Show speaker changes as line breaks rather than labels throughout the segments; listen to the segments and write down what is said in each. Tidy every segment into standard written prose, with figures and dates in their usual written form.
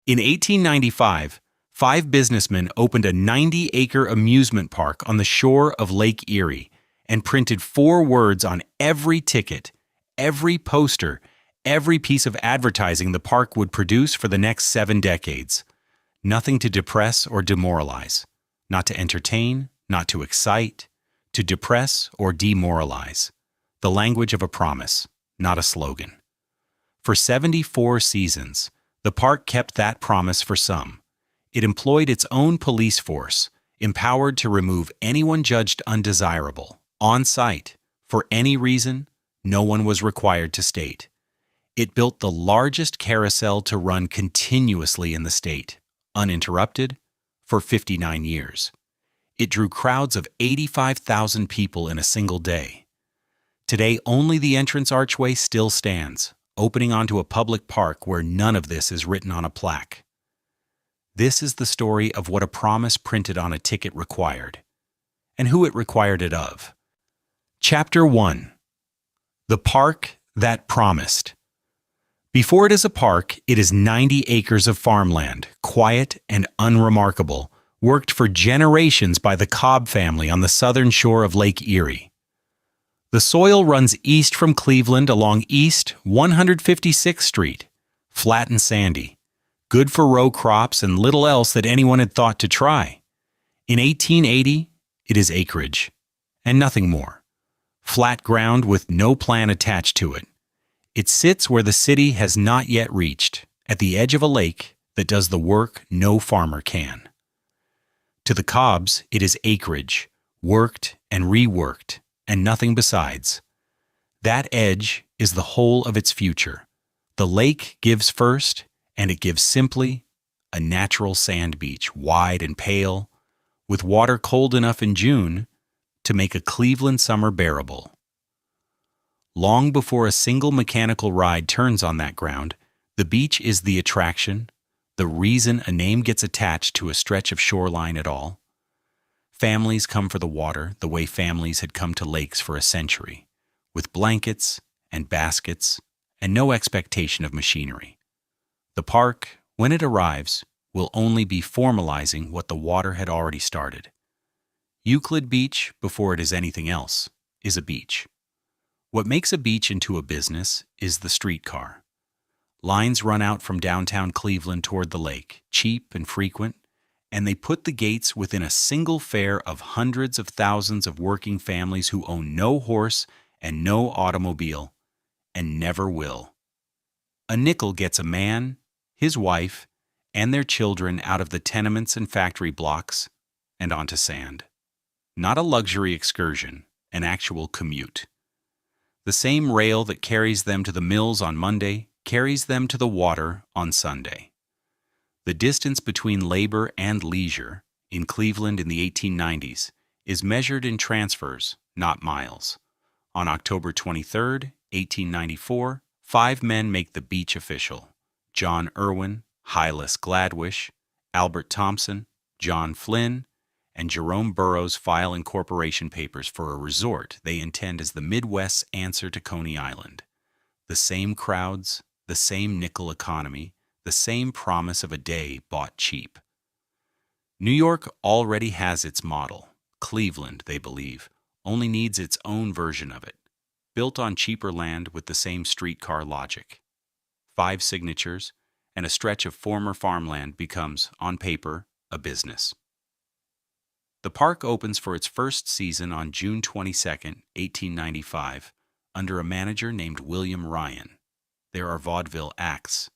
In 1895, five businessmen opened a 90-acre amusement park on the shore of Lake Erie and printed four words on every ticket, every poster, every piece of advertising the park would produce for the next 7 decades. Nothing to depress or demoralize, not to entertain, not to excite, to depress or demoralize. The language of a promise, not a slogan. For 74 seasons, the park kept that promise for some. It employed its own police force, empowered to remove anyone judged undesirable, on site, for any reason no one was required to state. It built the largest carousel to run continuously in the state, uninterrupted, for 59 years. It drew crowds of 85,000 people in a single day. Today, only the entrance archway still stands, opening onto a public park where none of this is written on a plaque. This is the story of what a promise printed on a ticket required, and who it required it of. Chapter 1. The Park That Promised. Before it is a park, it is 90 acres of farmland, quiet and unremarkable, worked for generations by the Cobb family on the southern shore of Lake Erie. The soil runs east from Cleveland along East 156th Street, flat and sandy, good for row crops and little else that anyone had thought to try. In 1880, it is acreage, and nothing more. Flat ground with no plan attached to it. It sits where the city has not yet reached, at the edge of a lake that does the work no farmer can. To the Cobbs, it is acreage, worked and reworked, and nothing besides. That edge is the whole of its future. The lake gives first, and it gives simply a natural sand beach, wide and pale, with water cold enough in June to make a Cleveland summer bearable. Long before a single mechanical ride turns on that ground, the beach is the attraction, the reason a name gets attached to a stretch of shoreline at all. Families come for the water the way families had come to lakes for a century, with blankets and baskets and no expectation of machinery. The park, when it arrives, will only be formalizing what the water had already started. Euclid Beach, before it is anything else, is a beach. What makes a beach into a business is the streetcar. Lines run out from downtown Cleveland toward the lake, cheap and frequent, and they put the gates within a single fare of hundreds of thousands of working families who own no horse and no automobile, and never will. A nickel gets a man, his wife, and their children out of the tenements and factory blocks and onto sand. Not a luxury excursion, an actual commute. The same rail that carries them to the mills on Monday carries them to the water on Sunday. The distance between labor and leisure in Cleveland in the 1890s is measured in transfers, not miles. On October 23, 1894, 5 men make the beach official: John Irwin, Hylas Gladwish, Albert Thompson, John Flynn, and Jerome Burroughs file incorporation papers for a resort they intend as the Midwest's answer to Coney Island. The same crowds, the same nickel economy, the same promise of a day bought cheap. New York already has its model. Cleveland, they believe, only needs its own version of it, built on cheaper land with the same streetcar logic. 5 signatures, and a stretch of former farmland becomes, on paper, a business. The park opens for its first season on June 22, 1895, under a manager named William Ryan. There are vaudeville acts.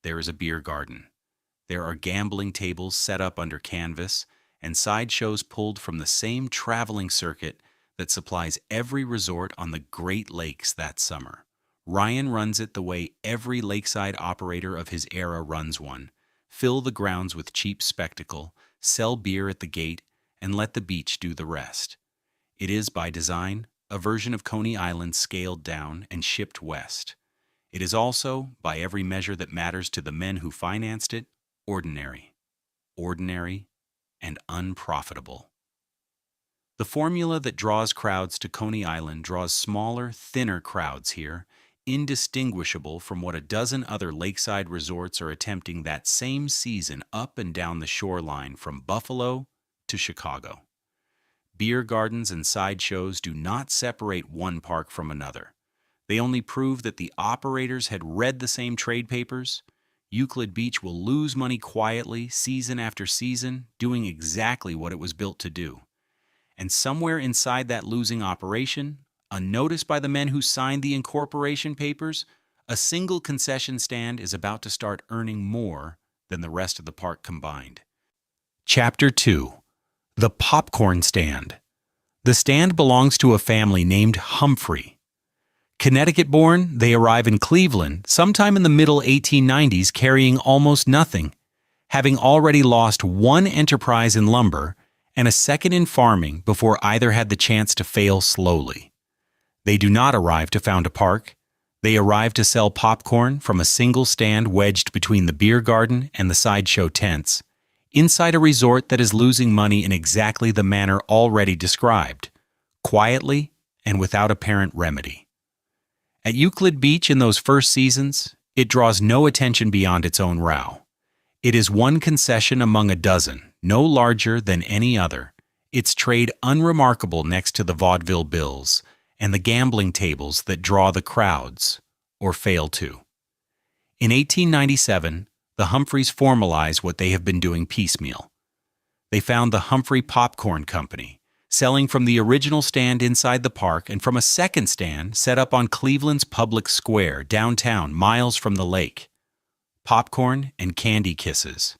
There is a beer garden. There are gambling tables set up under canvas and sideshows pulled from the same traveling circuit that supplies every resort on the Great Lakes that summer. Ryan runs it the way every lakeside operator of his era runs one: fill the grounds with cheap spectacle, sell beer at the gate, and let the beach do the rest. It is, by design, a version of Coney Island scaled down and shipped west. It is also, by every measure that matters to the men who financed it, ordinary, and unprofitable. The formula that draws crowds to Coney Island draws smaller, thinner crowds here, indistinguishable from what a dozen other lakeside resorts are attempting that same season up and down the shoreline from Buffalo to Chicago. Beer gardens and sideshows do not separate one park from another. They only prove that the operators had read the same trade papers. Euclid Beach will lose money quietly, season after season, doing exactly what it was built to do. And somewhere inside that losing operation, unnoticed by the men who signed the incorporation papers, a single concession stand is about to start earning more than the rest of the park combined. Chapter 2. The Popcorn Stand. The stand belongs to a family named Humphrey. Connecticut-born, they arrive in Cleveland sometime in the middle 1890s carrying almost nothing, having already lost one enterprise in lumber and a second in farming before either had the chance to fail slowly. They do not arrive to found a park. They arrive to sell popcorn from a single stand wedged between the beer garden and the sideshow tents, inside a resort that is losing money in exactly the manner already described, quietly and without apparent remedy. At Euclid Beach in those first seasons, it draws no attention beyond its own row. It is one concession among a dozen, no larger than any other, its trade unremarkable next to the vaudeville bills and the gambling tables that draw the crowds, or fail to. In 1897, the Humphreys formalize what they have been doing piecemeal. They found the Humphrey Popcorn Company, selling from the original stand inside the park and from a second stand set up on Cleveland's public square downtown miles from the lake. Popcorn and candy kisses.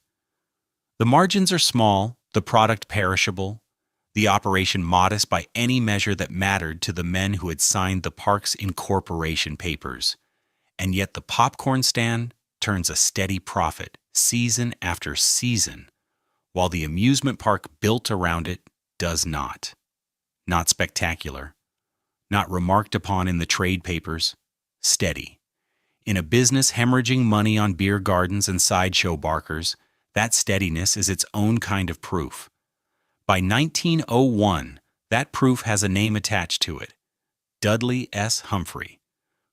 The margins are small, the product perishable, the operation modest by any measure that mattered to the men who had signed the park's incorporation papers. And yet the popcorn stand turns a steady profit season after season, while the amusement park built around it does not. Not spectacular, not remarked upon in the trade papers, steady. In a business hemorrhaging money on beer gardens and sideshow barkers, that steadiness is its own kind of proof. By 1901, that proof has a name attached to it, Dudley S. Humphrey,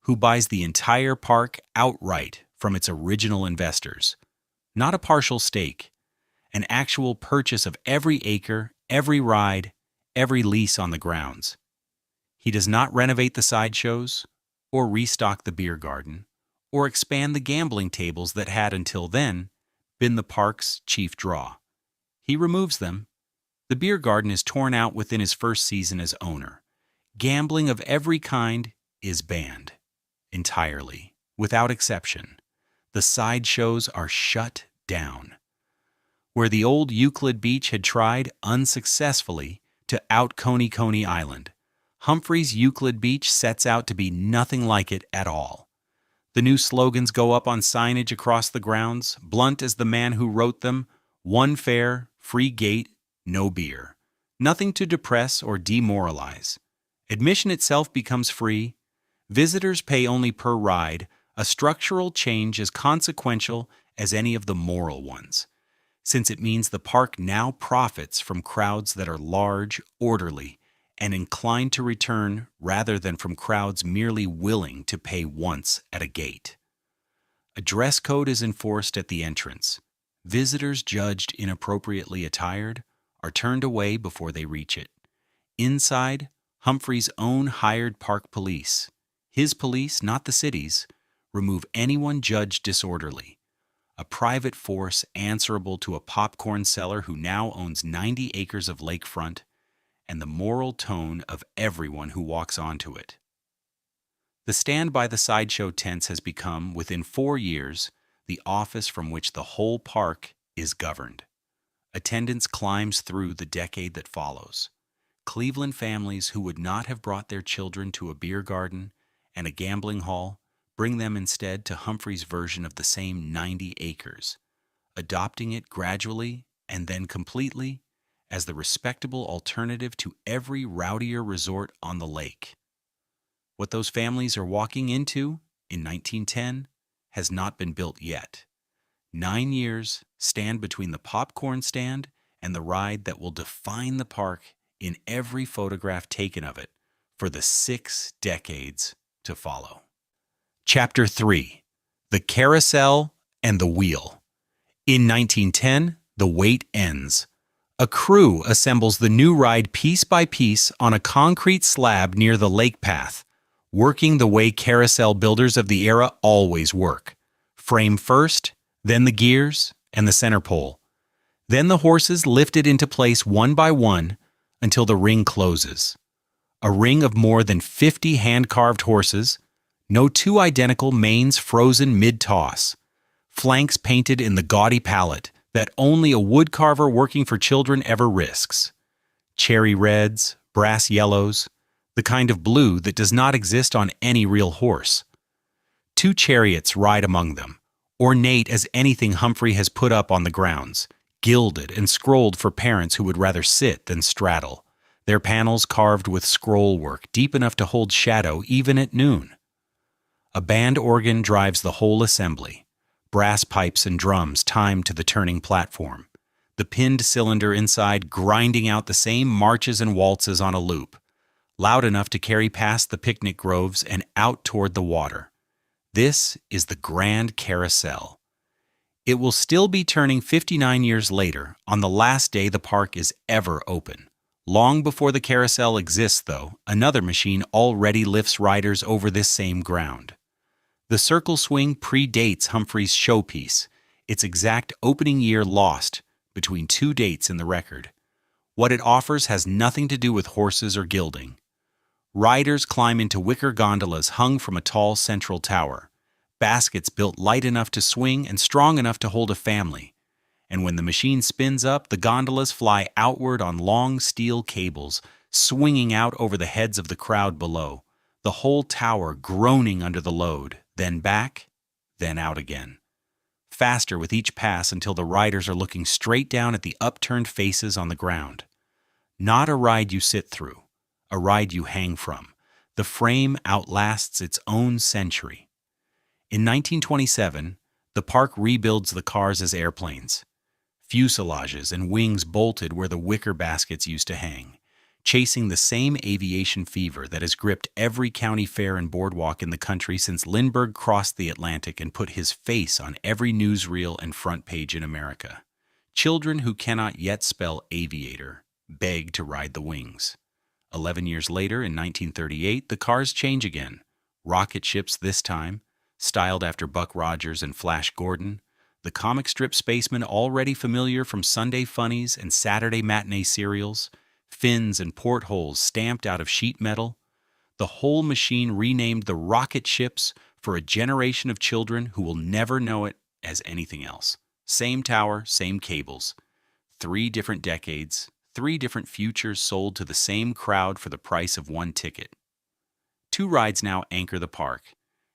who buys the entire park outright from its original investors. Not a partial stake, an actual purchase of every acre, every ride, every lease on the grounds. He does not renovate the sideshows, or restock the beer garden, or expand the gambling tables that had until then been the park's chief draw. He removes them. The beer garden is torn out within his first season as owner. Gambling of every kind is banned, entirely, without exception. The sideshows are shut down. Where the old Euclid Beach had tried, unsuccessfully, to out Coney Island, Humphrey's Euclid Beach sets out to be nothing like it at all. The new slogans go up on signage across the grounds, blunt as the man who wrote them: one fare, free gate, no beer. Nothing to depress or demoralize. Admission itself becomes free. Visitors pay only per ride, a structural change as consequential as any of the moral ones, since it means the park now profits from crowds that are large, orderly, and inclined to return rather than from crowds merely willing to pay once at a gate. A dress code is enforced at the entrance. Visitors judged inappropriately attired are turned away before they reach it. Inside, Humphrey's own hired park police, his police, not the city's, remove anyone judged disorderly. A private force answerable to a popcorn seller who now owns 90 acres of lakefront, and the moral tone of everyone who walks onto it. The stand by the sideshow tents has become, within 4 years, the office from which the whole park is governed. Attendance climbs through the decade that follows. Cleveland families who would not have brought their children to a beer garden and a gambling hall bring them instead to Humphrey's version of the same 90 acres, adopting it gradually and then completely as the respectable alternative to every rowdier resort on the lake. What those families are walking into in 1910 has not been built yet. 9 years stand between the popcorn stand and the ride that will define the park in every photograph taken of it for the 6 decades to follow. Chapter 3. The Carousel and the Wheel. In 1910, the wait ends. A crew assembles the new ride piece by piece on a concrete slab near the lake path, working the way carousel builders of the era always work. Frame first, then the gears, and the center pole. Then the horses lifted into place one by one until the ring closes. A ring of more than 50 hand-carved horses, no two identical manes frozen mid-toss, flanks painted in the gaudy palette that only a woodcarver working for children ever risks. Cherry reds, brass yellows, the kind of blue that does not exist on any real horse. 2 chariots ride among them, ornate as anything Humphrey has put up on the grounds, gilded and scrolled for parents who would rather sit than straddle, their panels carved with scroll work deep enough to hold shadow even at noon. A band organ drives the whole assembly, brass pipes and drums timed to the turning platform, the pinned cylinder inside grinding out the same marches and waltzes on a loop, loud enough to carry past the picnic groves and out toward the water. This is the Grand Carousel. It will still be turning 59 years later on the last day the park is ever open. Long before the carousel exists, though, another machine already lifts riders over this same ground. The circle swing predates Humphrey's showpiece, its exact opening year lost between 2 dates in the record. What it offers has nothing to do with horses or gilding. Riders climb into wicker gondolas hung from a tall central tower, baskets built light enough to swing and strong enough to hold a family. And when the machine spins up, the gondolas fly outward on long steel cables, swinging out over the heads of the crowd below, the whole tower groaning under the load, then back, then out again. Faster with each pass until the riders are looking straight down at the upturned faces on the ground. Not a ride you sit through, a ride you hang from. The frame outlasts its own century. In 1927, the park rebuilds the cars as airplanes. Fuselages and wings bolted where the wicker baskets used to hang, chasing the same aviation fever that has gripped every county fair and boardwalk in the country since Lindbergh crossed the Atlantic and put his face on every newsreel and front page in America. Children who cannot yet spell aviator beg to ride the wings. 11 years later, in 1938, the cars change again. Rocket ships this time, styled after Buck Rogers and Flash Gordon, the comic strip spacemen already familiar from Sunday funnies and Saturday matinee serials, fins and portholes stamped out of sheet metal, the whole machine renamed the rocket ships for a generation of children who will never know it as anything else. Same tower, same cables. 3 different decades, 3 different futures sold to the same crowd for the price of 1 ticket. 2 rides now anchor the park,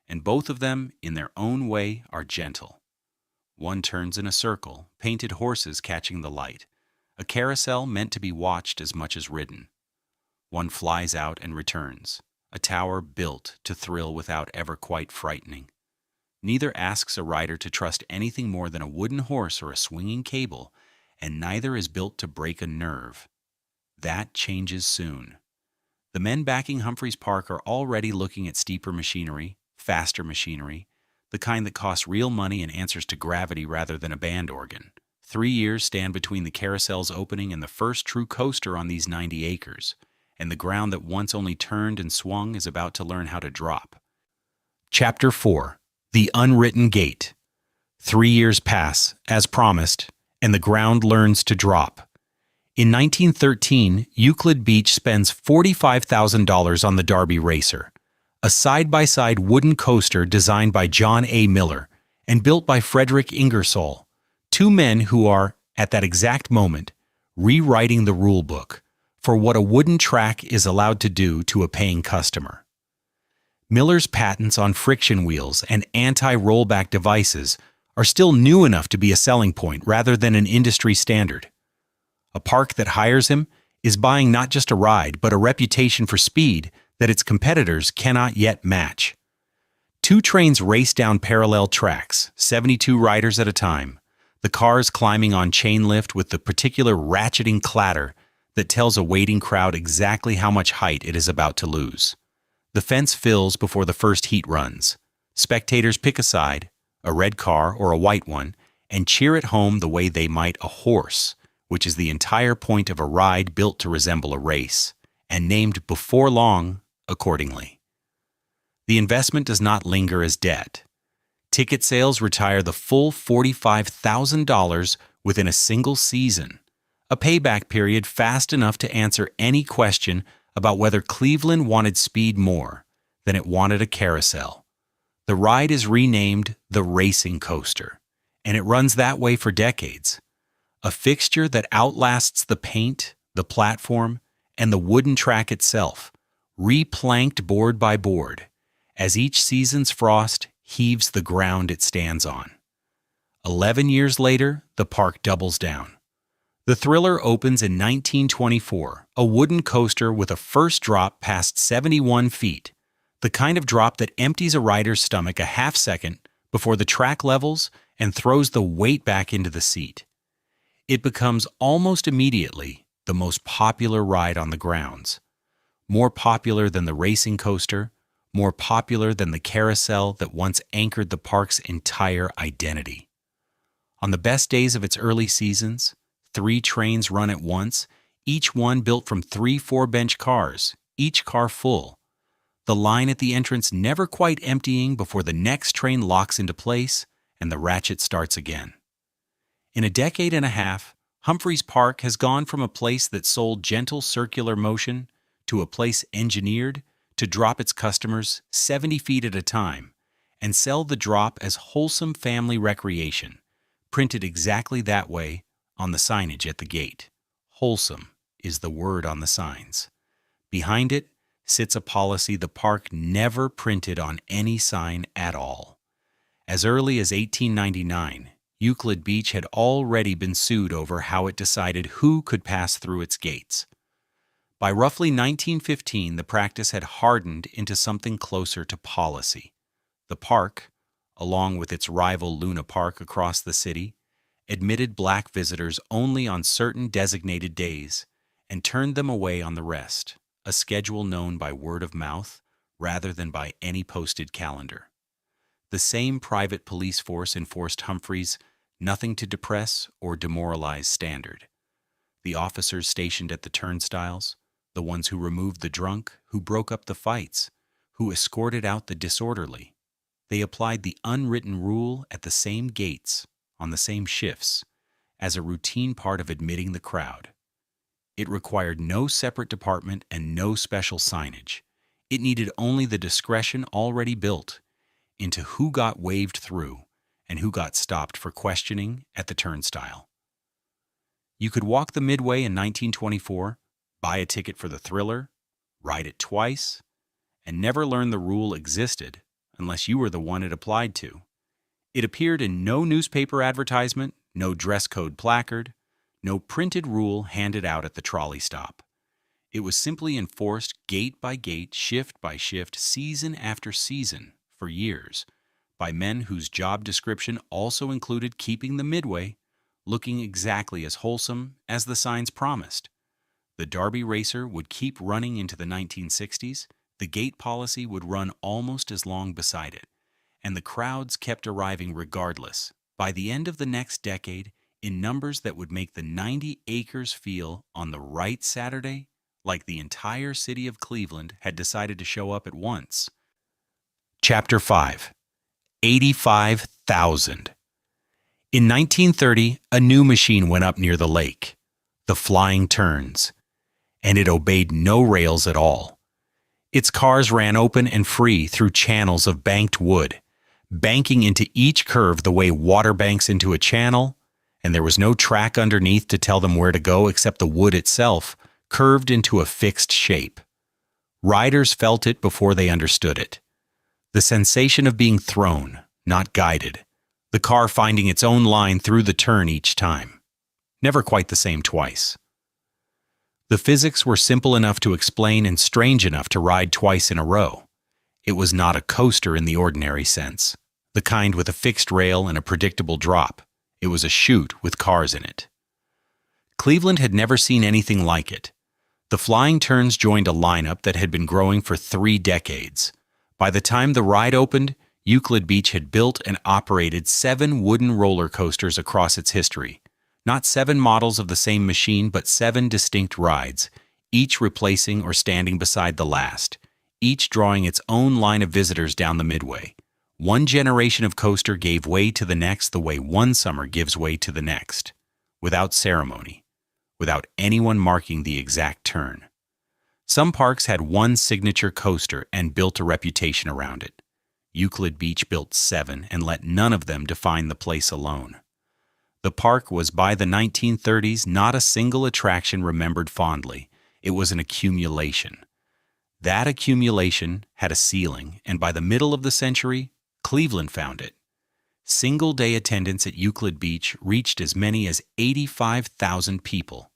and both of them, in their own way, are gentle. One turns in a circle, painted horses catching the light, a carousel meant to be watched as much as ridden. One flies out and returns, a tower built to thrill without ever quite frightening. Neither asks a rider to trust anything more than a wooden horse or a swinging cable, and neither is built to break a nerve. That changes soon. The men backing Humphrey's Park are already looking at steeper machinery, faster machinery, the kind that costs real money and answers to gravity rather than a band organ. 3 years stand between the carousel's opening and the first true coaster on these 90 acres, and the ground that once only turned and swung is about to learn how to drop. Chapter 4. The Unwritten Gate. 3 years pass, as promised, and the ground learns to drop. In 1913, Euclid Beach spends $45,000 on the Derby Racer, a side-by-side wooden coaster designed by John A. Miller and built by Frederick Ingersoll, 2 men who are, at that exact moment, rewriting the rule book for what a wooden track is allowed to do to a paying customer. Miller's patents on friction wheels and anti-rollback devices are still new enough to be a selling point rather than an industry standard. A park that hires him is buying not just a ride, but a reputation for speed that its competitors cannot yet match. 2 trains race down parallel tracks, 72 riders at a time, the cars climbing on chain lift with the particular ratcheting clatter that tells a waiting crowd exactly how much height it is about to lose. The fence fills before the first heat runs. Spectators pick a side, a red car or a white one, and cheer it home the way they might a horse, which is the entire point of a ride built to resemble a race, and named before long accordingly. The investment does not linger as debt. Ticket sales retire the full $45,000 within a single season, a payback period fast enough to answer any question about whether Cleveland wanted speed more than it wanted a carousel. The ride is renamed the Racing Coaster, and it runs that way for decades. A fixture that outlasts the paint, the platform, and the wooden track itself, replanked board by board, as each season's frost heaves the ground it stands on. 11 years later, the park doubles down. The Thriller opens in 1924, a wooden coaster with a first drop past 71 feet, the kind of drop that empties a rider's stomach a half second before the track levels and throws the weight back into the seat. It becomes almost immediately the most popular ride on the grounds. More popular than the racing coaster, more popular than the carousel that once anchored the park's entire identity. On the best days of its early seasons, 3 trains run at once, each one built from 3 4-bench cars, each car full. The line at the entrance never quite emptying before the next train locks into place and the ratchet starts again. In a decade and a half, Humphreys Park has gone from a place that sold gentle circular motion to a place engineered to drop its customers 70 feet at a time and sell the drop as wholesome family recreation, printed exactly that way on the signage at the gate. Wholesome is the word on the signs. Behind it sits a policy the park never printed on any sign at all. As early as 1899, Euclid Beach had already been sued over how it decided who could pass through its gates. By roughly 1915, the practice had hardened into something closer to policy. The park, along with its rival Luna Park across the city, admitted black visitors only on certain designated days and turned them away on the rest, a schedule known by word of mouth rather than by any posted calendar. The same private police force enforced Humphreys' nothing to depress or demoralize standard. The officers stationed at the turnstiles, the ones who removed the drunk, who broke up the fights, who escorted out the disorderly. They applied the unwritten rule at the same gates, on the same shifts, as a routine part of admitting the crowd. It required no separate department and no special signage. It needed only the discretion already built into who got waved through and who got stopped for questioning at the turnstile. You could walk the Midway in 1924, buy a ticket for the Thriller, ride it twice, and never learn the rule existed unless you were the one it applied to. It appeared in no newspaper advertisement, no dress code placard, no printed rule handed out at the trolley stop. It was simply enforced gate by gate, shift by shift, season after season, for years, by men whose job description also included keeping the Midway looking exactly as wholesome as the signs promised. The Derby racer would keep running into the 1960s, the gate policy would run almost as long beside it, and the crowds kept arriving regardless, by the end of the next decade, in numbers that would make the 90 acres feel, on the right Saturday, like the entire city of Cleveland had decided to show up at once. Chapter 5. 85,000. In 1930, a new machine went up near the lake, the Flying Turns, and it obeyed no rails at all. Its cars ran open and free through channels of banked wood, banking into each curve the way water banks into a channel, and there was no track underneath to tell them where to go except the wood itself, curved into a fixed shape. Riders felt it before they understood it. The sensation of being thrown, not guided, the car finding its own line through the turn each time. Never quite the same twice. The physics were simple enough to explain and strange enough to ride twice in a row. It was not a coaster in the ordinary sense, the kind with a fixed rail and a predictable drop. It was a chute with cars in it. Cleveland had never seen anything like it. The Flying Turns joined a lineup that had been growing for 3 decades. By the time the ride opened, Euclid Beach had built and operated 7 wooden roller coasters across its history. Not 7 models of the same machine, but 7 distinct rides, each replacing or standing beside the last, each drawing its own line of visitors down the midway. One generation of coaster gave way to the next the way one summer gives way to the next, without ceremony, without anyone marking the exact turn. Some parks had one signature coaster and built a reputation around it. Euclid Beach built 7 and let none of them define the place alone. The park was by the 1930s not a single attraction remembered fondly. It was an accumulation. That accumulation had a ceiling, and by the middle of the century, Cleveland found it. Single-day attendance at Euclid Beach reached as many as 85,000 people.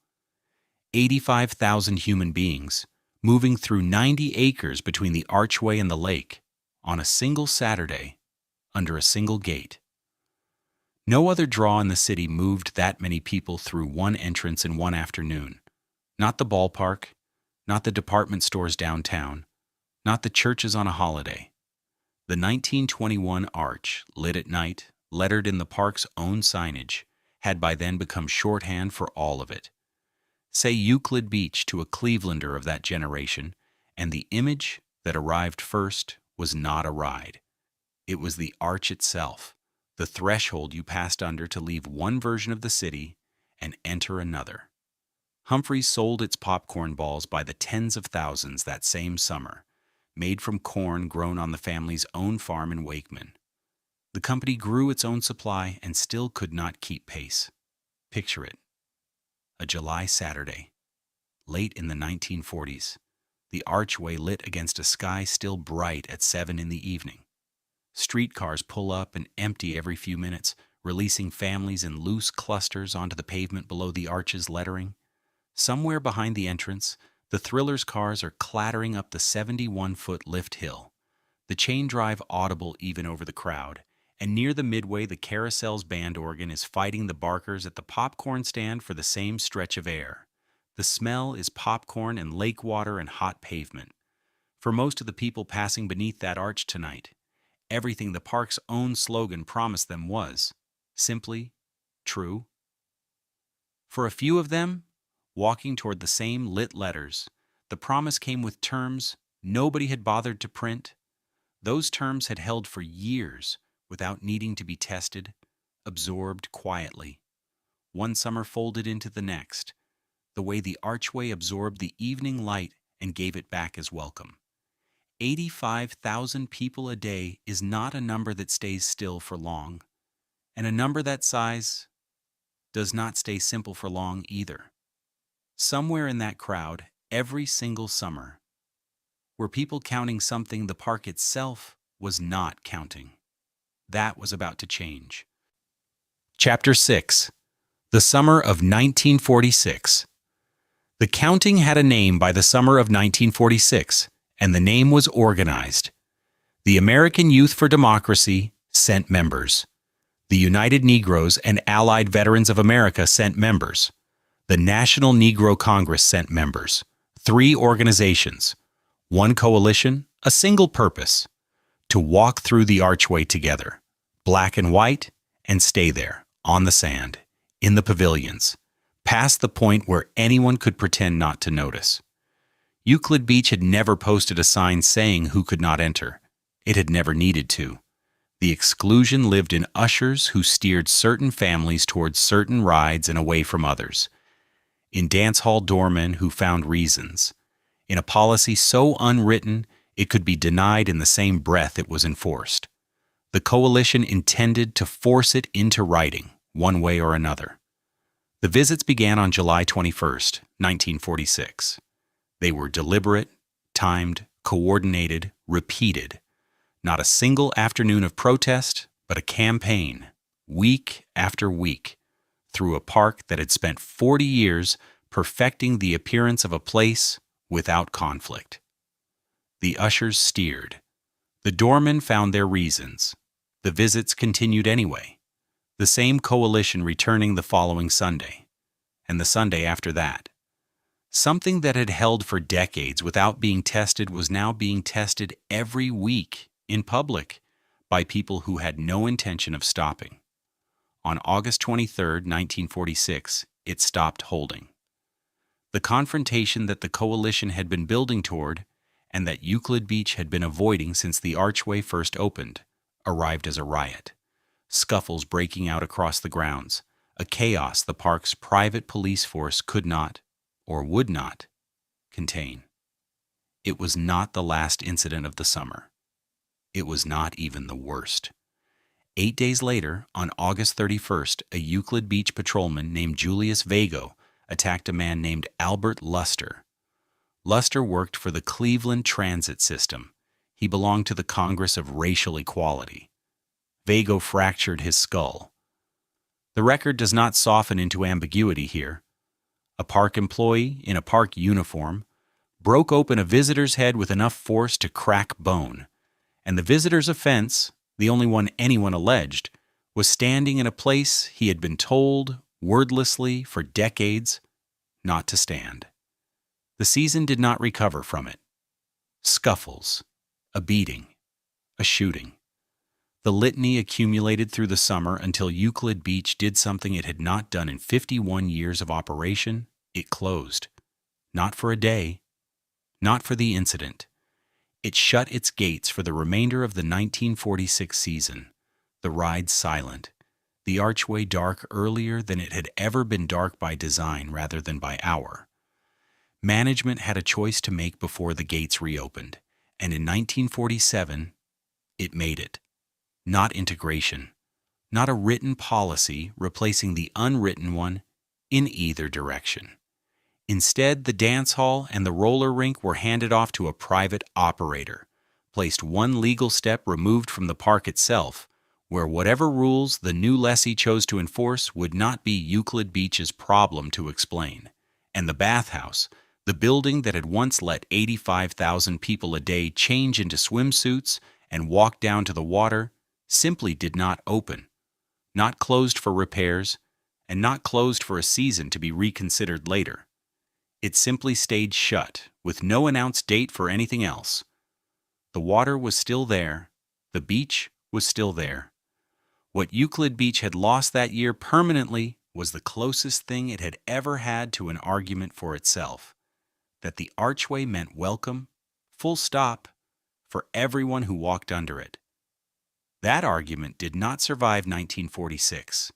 85,000 human beings, moving through 90 acres between the archway and the lake, on a single Saturday, under a single gate. No other draw in the city moved that many people through one entrance in one afternoon. Not the ballpark, not the department stores downtown, not the churches on a holiday. The 1921 arch, lit at night, lettered in the park's own signage, had by then become shorthand for all of it. Say Euclid Beach to a Clevelander of that generation, and the image that arrived first was not a ride. It was the arch itself, the threshold you passed under to leave one version of the city and enter another. Humphreys sold its popcorn balls by the tens of thousands that same summer, made from corn grown on the family's own farm in Wakeman. The company grew its own supply and still could not keep pace. Picture it. A July Saturday, late in the 1940s, the archway lit against a sky still bright at 7 in the evening. Streetcars pull up and empty every few minutes, releasing families in loose clusters onto the pavement below the arch's lettering. Somewhere behind the entrance, the Thriller's cars are clattering up the 71-foot lift hill, the chain drive audible even over the crowd, and near the midway the Carousel's band organ is fighting the barkers at the popcorn stand for the same stretch of air. The smell is popcorn and lake water and hot pavement. For most of the people passing beneath that arch tonight, everything the park's own slogan promised them was simply true. For a few of them, walking toward the same lit letters, the promise came with terms nobody had bothered to print. Those terms had held for years without needing to be tested, absorbed quietly. One summer folded into the next, the way the archway absorbed the evening light and gave it back as welcome. 85,000 people a day is not a number that stays still for long, and a number that size does not stay simple for long either. Somewhere in that crowd, every single summer, were people counting something the park itself was not counting. That was about to change. Chapter 6. The Summer of 1946. The counting had a name by the summer of 1946, and the name was organized. The American Youth for Democracy sent members. The United Negroes and Allied Veterans of America sent members. The National Negro Congress sent members. 3 organizations, 1 coalition, a single purpose: to walk through the archway together, black and white, and stay there, on the sand, in the pavilions, past the point where anyone could pretend not to notice. Euclid Beach had never posted a sign saying who could not enter. It had never needed to. The exclusion lived in ushers who steered certain families towards certain rides and away from others, in dance hall doormen who found reasons, in a policy so unwritten it could be denied in the same breath it was enforced. The coalition intended to force it into writing, one way or another. The visits began on July 21st, 1946. They were deliberate, timed, coordinated, repeated. Not a single afternoon of protest, but a campaign, week after week, through a park that had spent 40 years perfecting the appearance of a place without conflict. The ushers steered. The doormen found their reasons. The visits continued anyway. The same coalition returning the following Sunday, and the Sunday after that. Something that had held for decades without being tested was now being tested every week in public by people who had no intention of stopping. On August 23, 1946, it stopped holding. The confrontation that the coalition had been building toward, and that Euclid Beach had been avoiding since the archway first opened, arrived as a riot. Scuffles breaking out across the grounds, a chaos the park's private police force could not, or would not, contain. It was not the last incident of the summer. It was not even the worst. 8 days later, on August 31st, a Euclid Beach patrolman named Julius Vago attacked a man named Albert Luster. Luster worked for the Cleveland Transit System. He belonged to the Congress of Racial Equality. Vago fractured his skull. The record does not soften into ambiguity here. A park employee in a park uniform broke open a visitor's head with enough force to crack bone, and the visitor's offense, the only one anyone alleged, was standing in a place he had been told, wordlessly, for decades, not to stand. The season did not recover from it. Scuffles, a beating, a shooting. The litany accumulated through the summer until Euclid Beach did something it had not done in 51 years of operation. It closed. Not for a day. Not for the incident. It shut its gates for the remainder of the 1946 season. The ride silent. The archway dark earlier than it had ever been dark by design rather than by hour. Management had a choice to make before the gates reopened, and in 1947, it made it. Not integration, not a written policy replacing the unwritten one in either direction. Instead, the dance hall and the roller rink were handed off to a private operator, placed one legal step removed from the park itself, where whatever rules the new lessee chose to enforce would not be Euclid Beach's problem to explain. And the bathhouse, the building that had once let 85,000 people a day change into swimsuits and walk down to the water, simply did not open, not closed for repairs, and not closed for a season to be reconsidered later. It simply stayed shut, with no announced date for anything else. The water was still there. The beach was still there. What Euclid Beach had lost that year permanently was the closest thing it had ever had to an argument for itself, that the archway meant welcome, full stop, for everyone who walked under it. That argument did not survive 1946.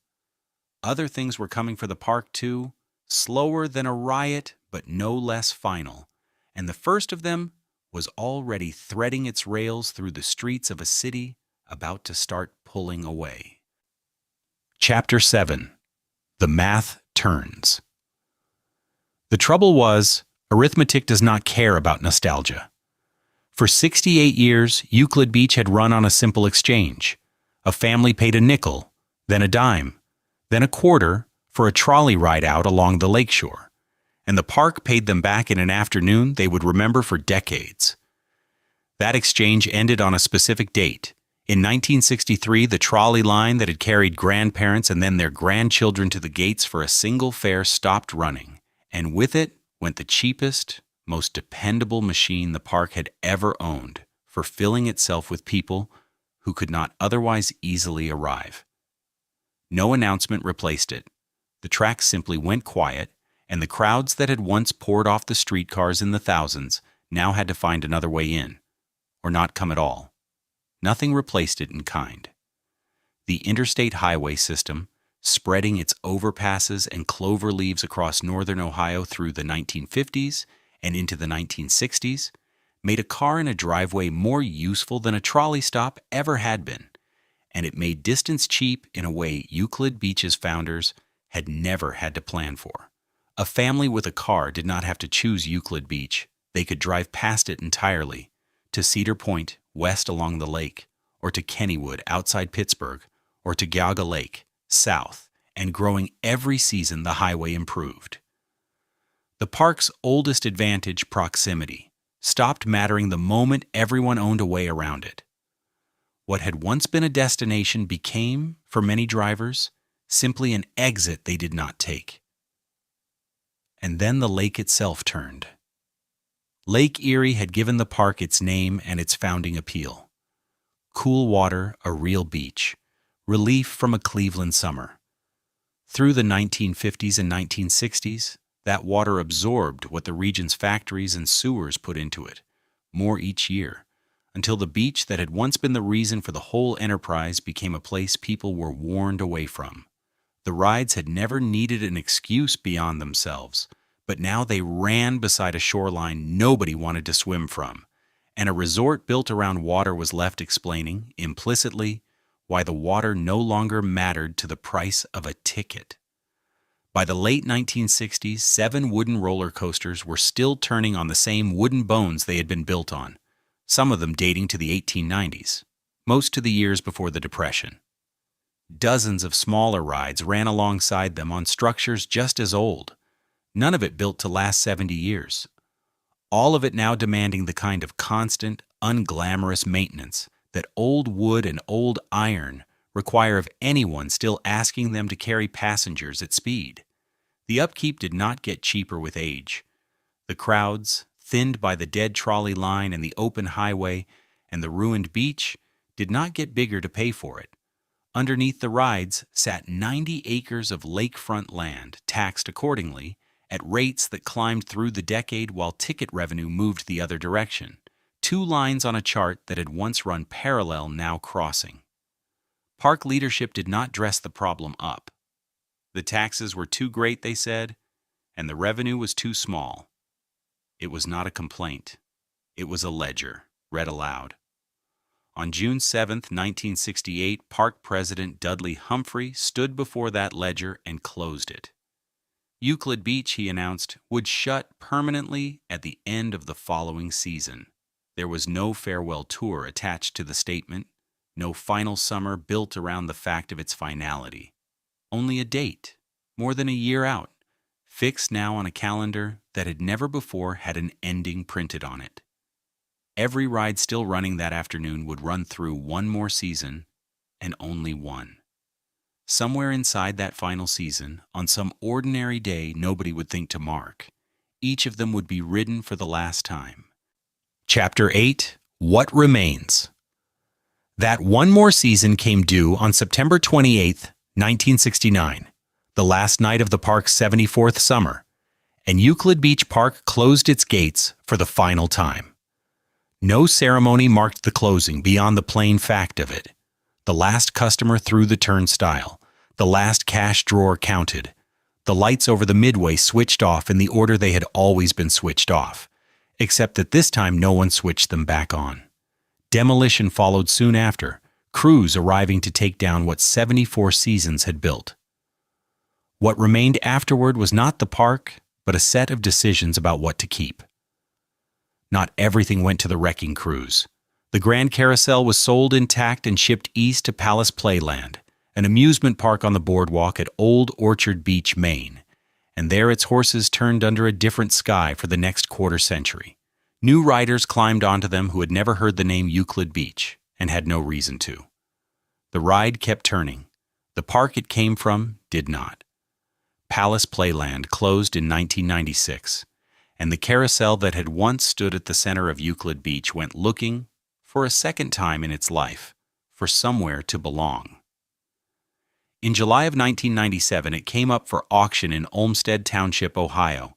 Other things were coming for the park too, slower than a riot but no less final, and the first of them was already threading its rails through the streets of a city about to start pulling away. Chapter 7. The Math Turns. The trouble was, arithmetic does not care about nostalgia. For 68 years, Euclid Beach had run on a simple exchange. A family paid a nickel, then a dime, then a quarter for a trolley ride out along the lakeshore, and the park paid them back in an afternoon they would remember for decades. That exchange ended on a specific date. In 1963, the trolley line that had carried grandparents and then their grandchildren to the gates for a single fare stopped running, and with it went the cheapest, most dependable machine the park had ever owned for filling itself with people who could not otherwise easily arrive. No announcement replaced it. The tracks simply went quiet, and the crowds that had once poured off the streetcars in the thousands now had to find another way in, or not come at all. Nothing replaced it in kind. The interstate highway system, spreading its overpasses and clover leaves across northern Ohio through the 1950s and into the 1960s, made a car in a driveway more useful than a trolley stop ever had been, and it made distance cheap in a way Euclid Beach's founders had never had to plan for. A family with a car did not have to choose Euclid Beach. They could drive past it entirely, to Cedar Point, west along the lake, or to Kennywood, outside Pittsburgh, or to Geauga Lake, south, and growing every season the highway improved. The park's oldest advantage, proximity, stopped mattering the moment everyone owned a way around it. What had once been a destination became, for many drivers, simply an exit they did not take. And then the lake itself turned. Lake Erie had given the park its name and its founding appeal. Cool water, a real beach. Relief from a Cleveland summer. Through the 1950s and 1960s, that water absorbed what the region's factories and sewers put into it, more each year, until the beach that had once been the reason for the whole enterprise became a place people were warned away from. The rides had never needed an excuse beyond themselves, but now they ran beside a shoreline nobody wanted to swim from, and a resort built around water was left explaining, implicitly, why the water no longer mattered to the price of a ticket. By the late 1960s, 7 wooden roller coasters were still turning on the same wooden bones they had been built on, some of them dating to the 1890s, most to the years before the Depression. Dozens of smaller rides ran alongside them on structures just as old, none of it built to last 70 years. All of it now demanding the kind of constant, unglamorous maintenance that old wood and old iron require of anyone still asking them to carry passengers at speed. The upkeep did not get cheaper with age. The crowds, thinned by the dead trolley line and the open highway and the ruined beach, did not get bigger to pay for it. Underneath the rides sat 90 acres of lakefront land, taxed accordingly, at rates that climbed through the decade while ticket revenue moved the other direction. 2 lines on a chart that had once run parallel now crossing. Park leadership did not dress the problem up. The taxes were too great, they said, and the revenue was too small. It was not a complaint. It was a ledger, read aloud. On June 7, 1968, Park President Dudley Humphrey stood before that ledger and closed it. Euclid Beach, he announced, would shut permanently at the end of the following season. There was no farewell tour attached to the statement, no final summer built around the fact of its finality. Only a date, more than a year out, fixed now on a calendar that had never before had an ending printed on it. Every ride still running that afternoon would run through one more season, and only one. Somewhere inside that final season, on some ordinary day nobody would think to mark, each of them would be ridden for the last time. Chapter 8, What Remains? That one more season came due on September 28, 1969, the last night of the park's 74th summer, and Euclid Beach Park closed its gates for the final time. No ceremony marked the closing beyond the plain fact of it. The last customer through the turnstile, the last cash drawer counted, the lights over the midway switched off in the order they had always been switched off, except that this time no one switched them back on. Demolition followed soon after, crews arriving to take down what 74 seasons had built. What remained afterward was not the park, but a set of decisions about what to keep. Not everything went to the wrecking crews. The Grand Carousel was sold intact and shipped east to Palace Playland, an amusement park on the boardwalk at Old Orchard Beach, Maine, and there its horses turned under a different sky for the next quarter century. New riders climbed onto them who had never heard the name Euclid Beach and had no reason to. The ride kept turning. The park it came from did not. Palace Playland closed in 1996, and the carousel that had once stood at the center of Euclid Beach went looking, for a second time in its life, for somewhere to belong. In July of 1997, it came up for auction in Olmsted Township, Ohio,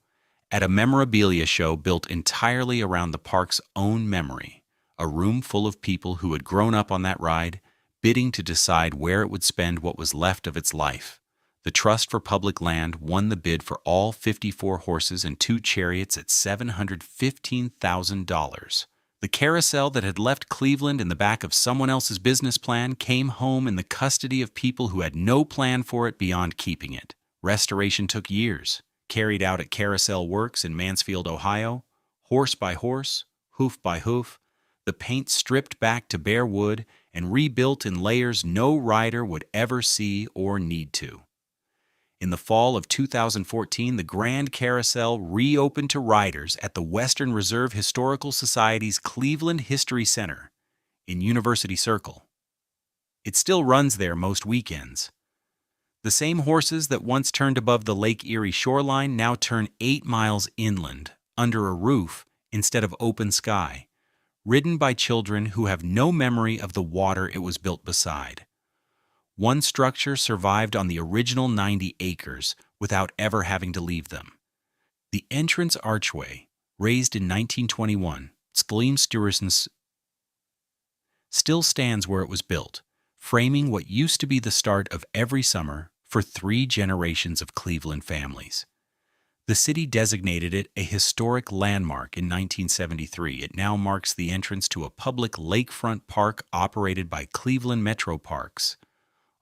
at a memorabilia show built entirely around the park's own memory, a room full of people who had grown up on that ride, bidding to decide where it would spend what was left of its life. The Trust for Public Land won the bid for all 54 horses and 2 chariots at $715,000. The carousel that had left Cleveland in the back of someone else's business plan came home in the custody of people who had no plan for it beyond keeping it. Restoration took years, carried out at Carousel Works in Mansfield, Ohio, horse by horse, hoof by hoof, the paint stripped back to bare wood and rebuilt in layers no rider would ever see or need to. In the fall of 2014, the Grand Carousel reopened to riders at the Western Reserve Historical Society's Cleveland History Center in University Circle. It still runs there most weekends. The same horses that once turned above the Lake Erie shoreline now turn 8 miles inland, under a roof instead of open sky, ridden by children who have no memory of the water it was built beside. One structure survived on the original 90 acres without ever having to leave them. The entrance archway, raised in 1921, still stands where it was built, framing what used to be the start of every summer for 3 generations of Cleveland families. The city designated it a historic landmark in 1973. It now marks the entrance to a public lakefront park operated by Cleveland Metro Parks,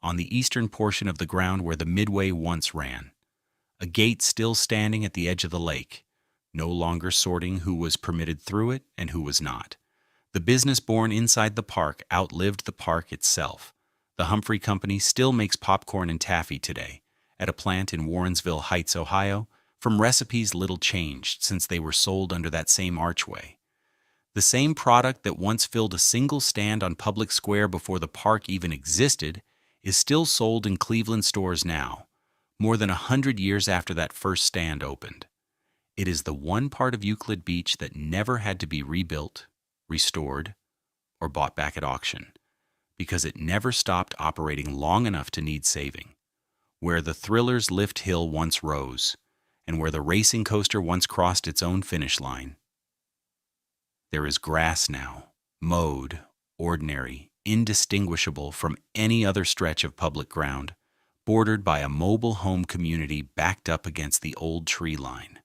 on the eastern portion of the ground where the Midway once ran. A gate still standing at the edge of the lake, no longer sorting who was permitted through it and who was not. The business born inside the park outlived the park itself. The Humphrey Company still makes popcorn and taffy today, at a plant in Warrensville Heights, Ohio, from recipes little changed since they were sold under that same archway. The same product that once filled a single stand on Public Square before the park even existed is still sold in Cleveland stores now, more than 100 years after that first stand opened. It is the one part of Euclid Beach that never had to be rebuilt, restored, or bought back at auction, because it never stopped operating long enough to need saving. Where the Thriller's lift hill once rose, and where the racing coaster once crossed its own finish line, there is grass now, mowed, ordinary, indistinguishable from any other stretch of public ground, bordered by a mobile home community backed up against the old tree line.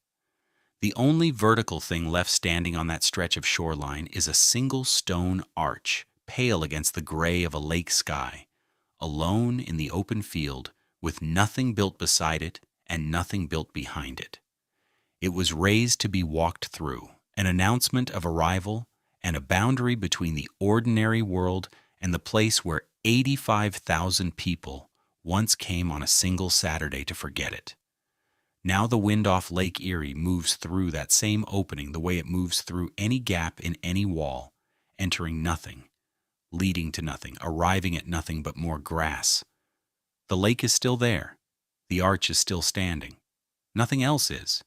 The only vertical thing left standing on that stretch of shoreline is a single stone arch, pale against the gray of a lake sky, alone in the open field, with nothing built beside it and nothing built behind it. It was raised to be walked through, an announcement of arrival and a boundary between the ordinary world and the place where 85,000 people once came on a single Saturday to forget it. Now the wind off Lake Erie moves through that same opening the way it moves through any gap in any wall, entering nothing, leading to nothing, arriving at nothing but more grass. The lake is still there. The arch is still standing. Nothing else is.